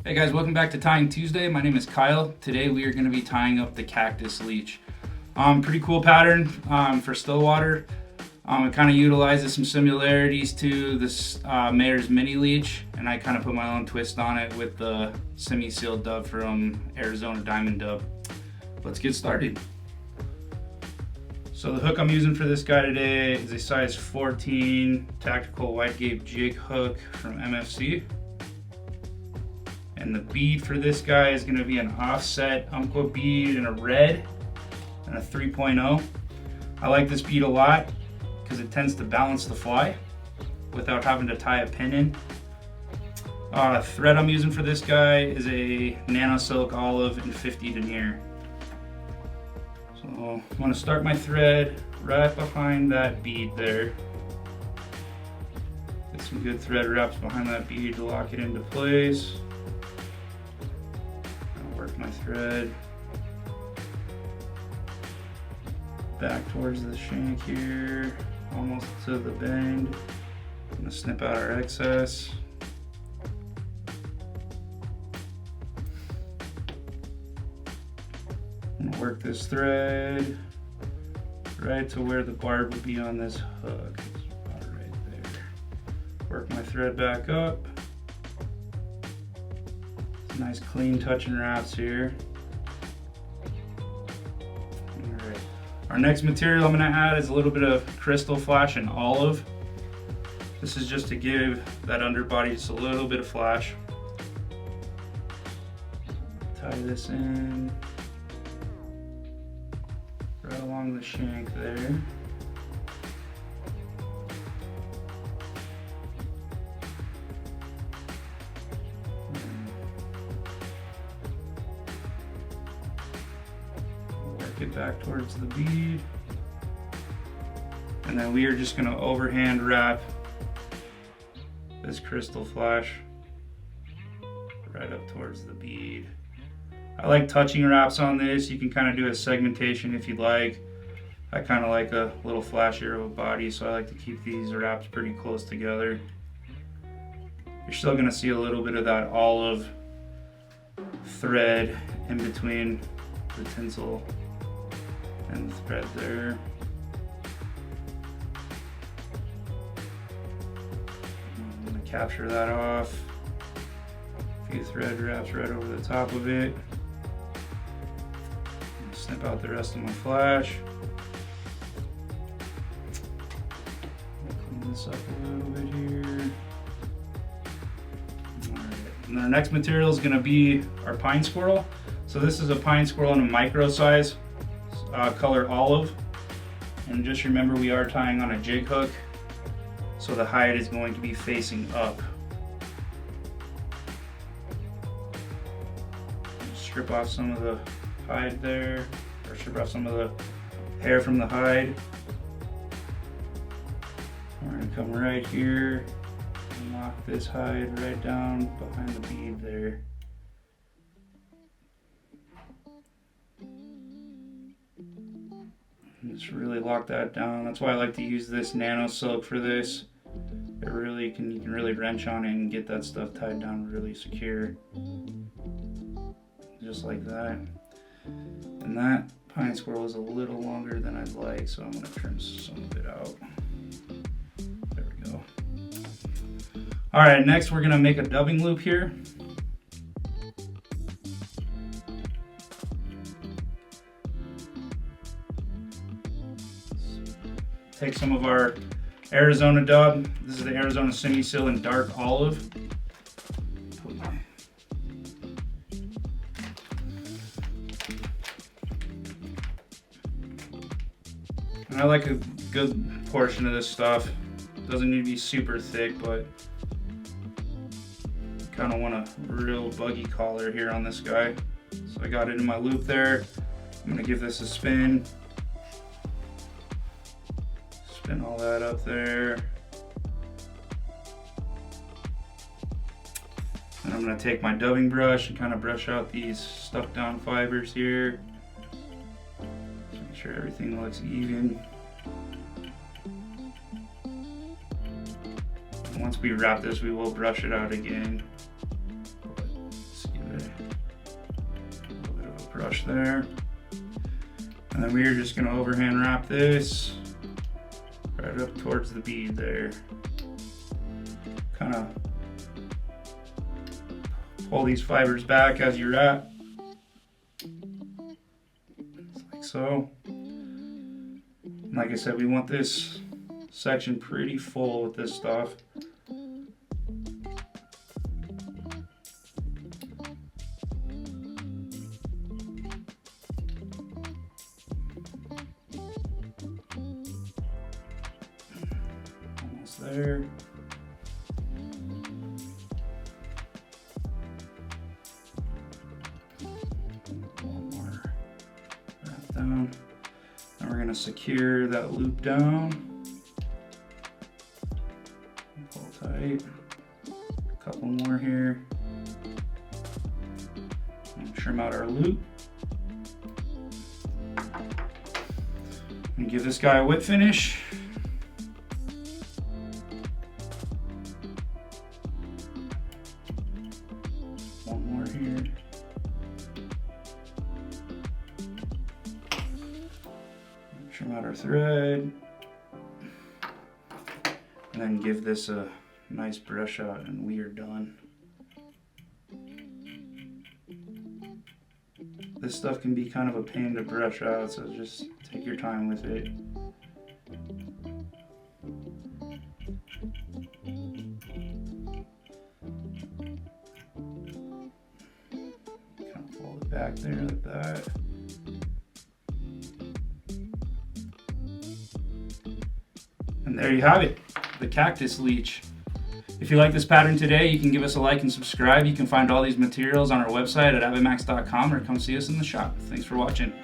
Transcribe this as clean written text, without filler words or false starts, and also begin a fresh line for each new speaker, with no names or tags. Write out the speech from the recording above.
Hey guys, welcome back to Tying Tuesday. My name is Kyle. Today we are going to be tying up the Cactus Leech. Pretty cool pattern for still water. It kind of utilizes some similarities to this Mayor's Mini Leech, and I kind of put my own twist on it with the semi-sealed dub from Arizona Diamond Dub. Let's get started. So the hook I'm using for this guy today is a size 14 tactical wide gape jig hook from MFC. And the bead for this guy is going to be an offset Umpqua bead in a red and a 3.0. I like this bead a lot because it tends to balance the fly without having to tie a pin in. Thread I'm using for this guy is a Nano silk olive in 50 denier. So I'm going to start my thread right behind that bead there. Get some good thread wraps behind that bead to lock it into place. Work my thread back towards the shank here, almost to the bend. I'm going to snip out our excess. I'm going to work this thread right to where the barb would be on this hook. It's about right there. Work my thread back up. Nice clean touch and wraps here. Alright. Our next material I'm going to add is a little bit of Krystal flash and olive. This is just to give that underbody just a little bit of flash. Tie this in right along the shank there. Get back towards the bead, and then we are just going to overhand wrap this Krystal flash right up towards the bead. I like touching wraps on this. You can kind of do a segmentation if you'd like. I kind of like a little flashier of a body, so I like to keep these wraps pretty close together. You're still going to see a little bit of that olive thread in between the tinsel and the thread there. I'm going to capture that off. A few thread wraps right over the top of it. Snip out the rest of my flash. Clean this up a little bit here. Alright, and our next material is going to be our pine squirrel. So this is a pine squirrel in a micro size. Color olive, and just remember we are tying on a jig hook, so the hide is going to be facing up. Strip off some of the hide there, or strip off some of the hair from the hide. We're going to come right here and lock this hide right down behind the bead there. Just really lock that down. That's why I like to use this Nano silk for this. It really can, you can really wrench on it and get that stuff tied down really secure. Just like that. And that pine squirrel is a little longer than I'd like, so I'm going to trim some of it out. There we go. Alright, next we're going to make a dubbing loop here. Take some of our Arizona dub. This is the Arizona semi-seal in dark olive. And I like a good portion of this stuff. Doesn't need to be super thick, but kind of want a real buggy collar here on this guy. So I got it in my loop there. I'm gonna give this a spin. Spin all that up there. And I'm going to take my dubbing brush and kind of brush out these stuck down fibers here. Just make sure everything looks even. And once we wrap this, we will brush it out again. brush there. And then we're just gonna overhand wrap this right up towards the bead there. Kind of pull these fibers back as you wrap. Just like so. And like I said, we want this section pretty full with this stuff. Almost there. One more wrap down. And we're going to secure that loop down. Pull tight. A couple more here. And trim out our loop. And give this guy a whip finish. One more here. Trim out our thread. And then give this a nice brush out and we are done. This stuff can be kind of a pain to brush out, so just take your time with it. Kind of fold it back there like that. And there you have it, the Cactus Leech. If you like this pattern today, you can give us a like and subscribe. You can find all these materials on our website at AvidMax.com or come see us in the shop. Thanks for watching.